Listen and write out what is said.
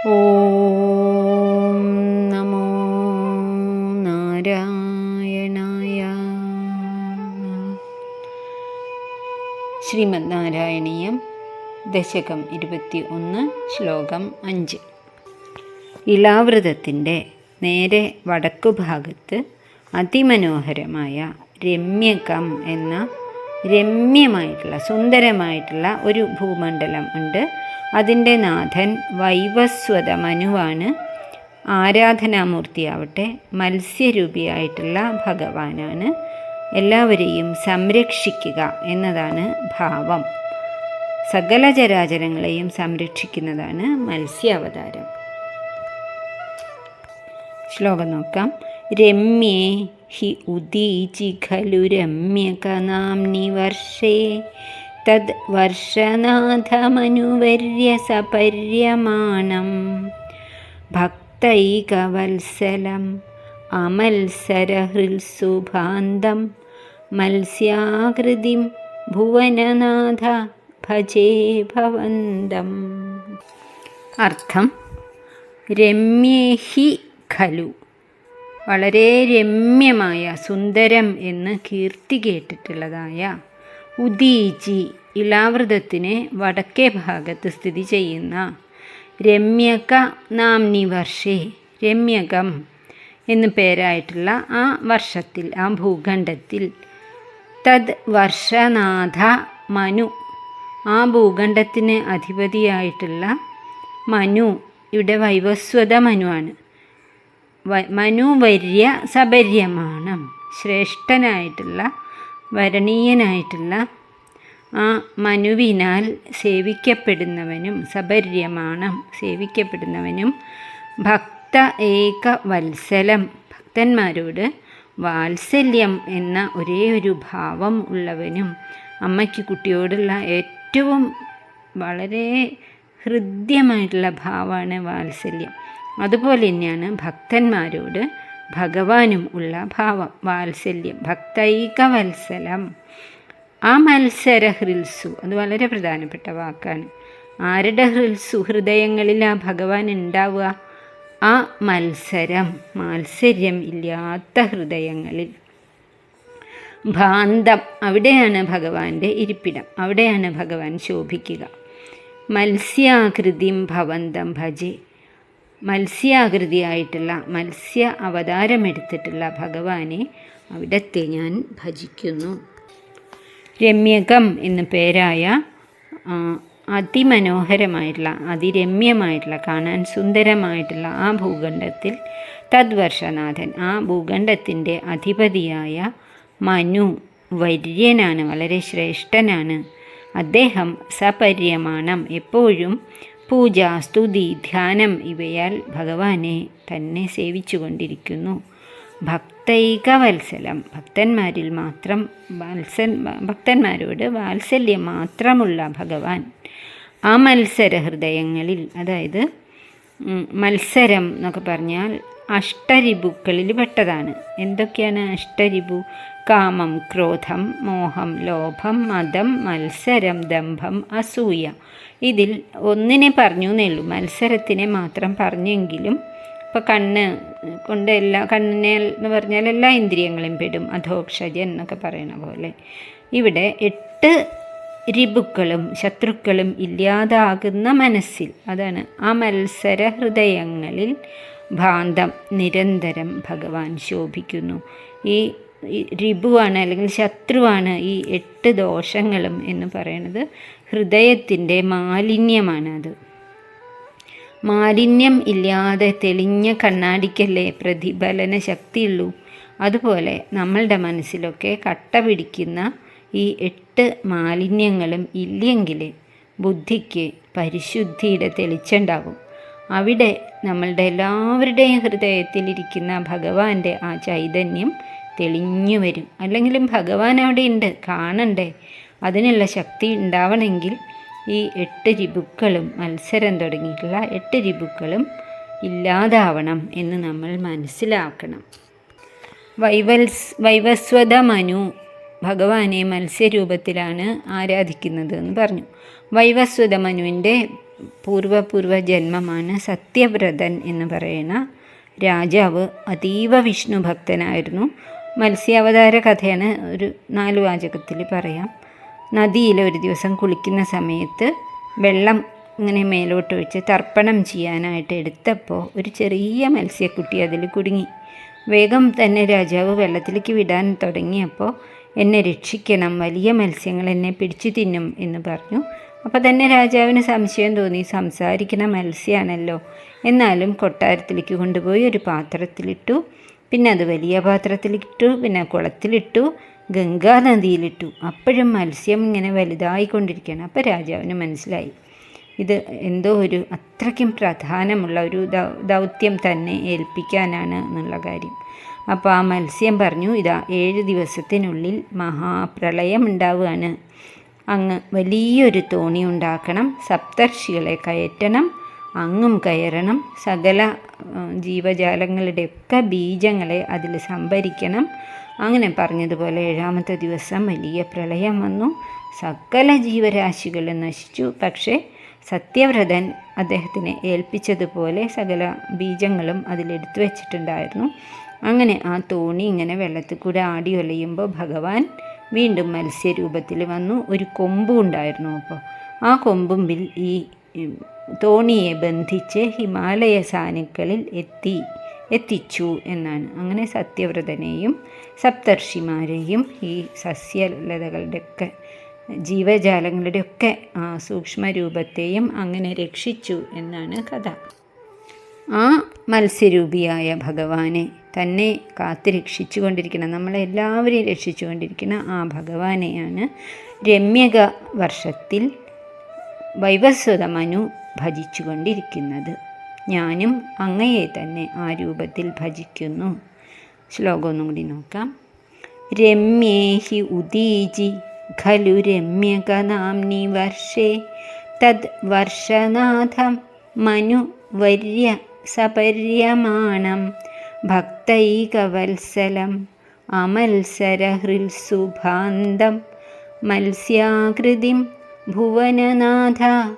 ഓം നമോ നാരായണായ. ശ്രീമദ് നാരായണീയം ദശകം 21 ശ്ലോകം 5. ഇളാവൃതത്തിൻ്റെ നേരെ വടക്കുഭാഗത്ത് അതിമനോഹരമായ രമ്യകം എന്ന രമ്യമായിട്ടുള്ള സുന്ദരമായിട്ടുള്ള ഒരു ഭൂമണ്ഡലം ഉണ്ട്. അതിൻ്റെ നാഥൻ വൈവസ്വത മനുവാണ്. ആരാധനാമൂർത്തിയാവട്ടെ മത്സ്യരൂപിയായിട്ടുള്ള ഭഗവാനാണ്. എല്ലാവരെയും സംരക്ഷിക്കുക എന്നതാണ് ഭാവം. സകല ചരാചരങ്ങളെയും സംരക്ഷിക്കുന്നതാണ് മത്സ്യാവതാരം. ശ്ലോകം നോക്കാം. രമ്യേ ഹി ഉദീചി ഖലു രമ്യകനാംനി വർഷേ തദ് വർഷനാഥമനുവർയ സപര്യമാണം ഭക്തൈകവത്സലം അമത്സരഹൃത്സുഭാന്തം മത്സ്യാകൃതിം ഭുവനനാഥ ഭജേ ഭവന്തം. അർത്ഥം: രമ്യേഹി ഖലു, വളരെ രമ്യമായ സുന്ദരം എന്ന് കീർത്തി കേട്ടിട്ടുള്ളതായ ഉദീചി, ഇളാവൃതത്തിന് വടക്കേ ഭാഗത്ത് സ്ഥിതി ചെയ്യുന്ന രമ്യക നാംനി വർഷേ, രമ്യകം എന്നു പേരായിട്ടുള്ള ആ വർഷത്തിൽ, ആ ഭൂഖണ്ഡത്തിൽ, തദ് വർഷനാഥ മനു, ആ ഭൂഖണ്ഡത്തിന് അധിപതിയായിട്ടുള്ള മനു, ഇവിടെ വൈവസ്വത മനുവാണ്. മനുവര്യ സപര്യമാണം, ശ്രേഷ്ഠനായിട്ടുള്ള വരണീയനായിട്ടുള്ള ആ മനുവിനാൽ സേവിക്കപ്പെടുന്നവനും, സപര്യമാണം സേവിക്കപ്പെടുന്നവനും, ഭക്ത ഏക വത്സലം, ഭക്തന്മാരോട് വാത്സല്യം എന്ന ഒരേ ഒരു ഭാവം ഉള്ളവനും, അമ്മയ്ക്ക് കുട്ടിയോടുള്ള ഏറ്റവും വളരെ ഹൃദ്യമായിട്ടുള്ള ഭാവമാണ് വാത്സല്യം. അതുപോലെ തന്നെയാണ് ഭക്തന്മാരോട് ഭഗവാനും ഉള്ള ഭാവം, വാത്സല്യം. ഭക്തൈക വത്സലം. ആ മത്സര ഹൃത്സു, അത് വളരെ പ്രധാനപ്പെട്ട വാക്കാണ്. ആരുടെ ഹൃത്സു, ഹൃദയങ്ങളിൽ ആ ഭഗവാൻ ഉണ്ടാവുക? ആ മത്സരം, മാത്സര്യം ഇല്ലാത്ത ഹൃദയങ്ങളിൽ. ഭാന്തം, അവിടെയാണ് ഭഗവാന്റെ ഇരിപ്പിടം, അവിടെയാണ് ഭഗവാൻ ശോഭിക്കുക. മത്സ്യാകൃതിം ഭവന്തം ഭജേ, മത്സ്യാകൃതിയായിട്ടുള്ള, മത്സ്യ അവതാരമെടുത്തിട്ടുള്ള ഭഗവാനെ അവിടത്തെ ഞാൻ ഭജിക്കുന്നു. രമ്യകം എന്നു പേരായ അതിമനോഹരമായിട്ടുള്ള, അതിരമ്യമായിട്ടുള്ള, കാണാൻ സുന്ദരമായിട്ടുള്ള ആ ഭൂഖണ്ഡത്തിൽ തദ്വർഷനാഥൻ, ആ ഭൂഖണ്ഡത്തിൻ്റെ അധിപതിയായ മനു വര്യനാണ്, വളരെ ശ്രേഷ്ഠനാണ്. അദ്ദേഹം സപര്യമാണം, എപ്പോഴും പൂജ, സ്തുതി, ധ്യാനം ഇവയാൽ ഭഗവാനെ തന്നെ സേവിച്ചു കൊണ്ടിരിക്കുന്നു. ഭക്തൈക വത്സലം, ഭക്തന്മാരിൽ മാത്രം ഭക്തന്മാരോട് വാത്സല്യം മാത്രമുള്ള ഭഗവാൻ. ആ മത്സര ഹൃദയങ്ങളിൽ, അതായത് മത്സരം എന്നൊക്കെ പറഞ്ഞാൽ അഷ്ടരിപുക്കളിൽ പെട്ടതാണ്. എന്തൊക്കെയാണ് അഷ്ടരിപു? കാമം, ക്രോധം, മോഹം, ലോഭം, മദം, മത്സരം, ദംഭം, അസൂയ. ഇതിൽ ഒന്നിനെ പറഞ്ഞു എന്നേയുള്ളൂ, മത്സരത്തിനെ മാത്രം പറഞ്ഞെങ്കിലും. ഇപ്പോൾ കണ്ണ് കൊണ്ട് കണ്ണിനെ എന്ന് പറഞ്ഞാൽ എല്ലാ ഇന്ദ്രിയങ്ങളും പെടും, അധോക്ഷജൻ എന്നൊക്കെ പറയണ പോലെ. ഇവിടെ 8 രിപുക്കളും ശത്രുക്കളും ഇല്ലാതാകുന്ന മനസ്സിൽ, അതാണ് ആ മത്സര ഹൃദയങ്ങളിൽ ഭാന്തം, നിരന്തരം ഭഗവാൻ ശോഭിക്കുന്നു. ഈ രിപുവാണ് അല്ലെങ്കിൽ ശത്രുവാണ് ഈ 8 ദോഷങ്ങളും എന്ന് പറയുന്നത്. ഹൃദയത്തിൻ്റെ മാലിന്യമാണത്. മാലിന്യം ഇല്ലാതെ തെളിഞ്ഞ കണ്ണാടിക്കല്ലേ പ്രതിഫലന ശക്തിയുള്ളൂ. അതുപോലെ നമ്മളുടെ മനസ്സിലൊക്കെ കട്ട പിടിക്കുന്ന ഈ 8 മാലിന്യങ്ങളും ഇല്ലെങ്കിൽ ബുദ്ധിക്ക് പരിശുദ്ധിയുടെ തെളിച്ചുണ്ടാകും. അവിടെ നമ്മളുടെ എല്ലാവരുടെയും ഹൃദയത്തിലിരിക്കുന്ന ഭഗവാന്റെ ആ ചൈതന്യം തെളിഞ്ഞു വരും. അല്ലെങ്കിലും ഭഗവാൻ അവിടെ ഉണ്ട്, കാണണ്ടേ? അതിനുള്ള ശക്തി ഉണ്ടാവണമെങ്കിൽ ഈ 8 രിപുക്കളും, മത്സരം തുടങ്ങിയിട്ടുള്ള 8 രിപുക്കളും ഇല്ലാതാവണം എന്ന് നമ്മൾ മനസ്സിലാക്കണം. വൈവസ്വത മനു ഭഗവാനെ മത്സ്യരൂപത്തിലാണ് ആരാധിക്കുന്നത് എന്ന് പറഞ്ഞു. വൈവസ്വത മനുവിൻ്റെ പൂർവ ജന്മമാണ് സത്യവ്രതൻ എന്ന് പറയുന്ന രാജാവ്. അതീവ വിഷ്ണു ഭക്തനായിരുന്നു. മത്സ്യാവതാര കഥയാണ്, ഒരു 4 വാചകത്തിൽ പറയാം. നദിയിൽ ഒരു ദിവസം കുളിക്കുന്ന സമയത്ത് വെള്ളം ഇങ്ങനെ മേലോട്ട് വെച്ച് തർപ്പണം ചെയ്യാനായിട്ട് എടുത്തപ്പോൾ ഒരു ചെറിയ മത്സ്യക്കുട്ടി അതിൽ കുടുങ്ങി. വേഗം തന്നെ രാജാവ് വെള്ളത്തിലേക്ക് വിടാൻ തുടങ്ങിയപ്പോൾ എന്നെ രക്ഷിക്കണം, വലിയ മത്സ്യങ്ങൾ എന്നെ പിടിച്ചു തിന്നും എന്ന് പറഞ്ഞു. അപ്പോൾ തന്നെ രാജാവിന് സംശയം തോന്നി, സംസാരിക്കുന്ന മത്സ്യമാണല്ലോ. എന്നാലും കൊട്ടാരത്തിലേക്ക് കൊണ്ടുപോയി ഒരു പാത്രത്തിലിട്ടു. പിന്നെ അത് വലിയ പാത്രത്തിലിട്ടു, പിന്നെ കുളത്തിലിട്ടു, ഗംഗാനദിയിലിട്ടു. അപ്പോഴും മത്സ്യം ഇങ്ങനെ വലുതായിക്കൊണ്ടിരിക്കുകയാണ്. അപ്പോൾ രാജാവിന് മനസ്സിലായി ഇത് എന്തോ ഒരു അത്രയ്ക്കും പ്രധാനമുള്ള ഒരു ദൗത്യം തന്നെ ഏൽപ്പിക്കാനാണ് എന്നുള്ള കാര്യം. അപ്പോൾ ആ മത്സ്യം പറഞ്ഞു, ഇതാ 7 ദിവസത്തിനുള്ളിൽ മഹാപ്രളയം ഉണ്ടാവുകയാണ്. അങ്ങ് വലിയൊരു തോണി ഉണ്ടാക്കണം, സപ്തർഷികളെ കയറ്റണം, അങ്ങും കയറണം, സകല ജീവജാലങ്ങളുടെയൊക്കെ ബീജങ്ങളെ അതിൽ സംഭരിക്കണം. അങ്ങനെ പറഞ്ഞതുപോലെ 7ാമത്തെ ദിവസം വലിയ പ്രളയം വന്നു. സകല ജീവരാശികളും നശിച്ചു. പക്ഷേ സത്യവ്രതൻ അദ്ദേഹത്തിനെ ഏൽപ്പിച്ചതുപോലെ സകല ബീജങ്ങളും അതിലെടുത്തു വച്ചിട്ടുണ്ടായിരുന്നു. അങ്ങനെ ആ തോണി ഇങ്ങനെ വെള്ളത്തിൽ കൂടെ ആടി ഒലയുമ്പോൾ ഭഗവാൻ വീണ്ടും മത്സ്യരൂപത്തിൽ വന്നു. ഒരു കൊമ്പും ഉണ്ടായിരുന്നു. അപ്പോൾ ആ കൊമ്പുമ്പിൽ ഈ തോണിയെ ബന്ധിച്ച് ഹിമാലയ സാനുക്കളിൽ എത്തിച്ചു എന്നാണ്. അങ്ങനെ സത്യവ്രതനെയും സപ്തർഷിമാരെയും ഈ സസ്യലതകളുടെയൊക്കെ ജീവജാലങ്ങളുടെയൊക്കെ സൂക്ഷ്മരൂപത്തെയും അങ്ങനെ രക്ഷിച്ചു എന്നാണ് കഥ. ആ മത്സ്യരൂപിയായ ഭഗവാനെ തന്നെ കാത്ത് രക്ഷിച്ചു കൊണ്ടിരിക്കുന്ന, നമ്മളെല്ലാവരെയും രക്ഷിച്ചു കൊണ്ടിരിക്കുന്ന ആ ഭഗവാനെയാണ് രമ്യക വർഷത്തിൽ വൈവസ്വത മനു ഭജിച്ചു കൊണ്ടിരിക്കുന്നത്. ഞാനും അങ്ങയെ തന്നെ ആ രൂപത്തിൽ ഭജിക്കുന്നു. ശ്ലോകം ഒന്നും കൂടി നോക്കാം. രമ്യേഹി ഉദീജി ഖലു രമ്യകനാംനി വർഷേ തദ് വർഷനാഥം മനു വർയ സപര്യമാണം ഭക്തൈകവത്സലം അമത്സരഹൃത്സുഭാന്തം മത്സ്യാകൃതിം ഭുവനനാഥ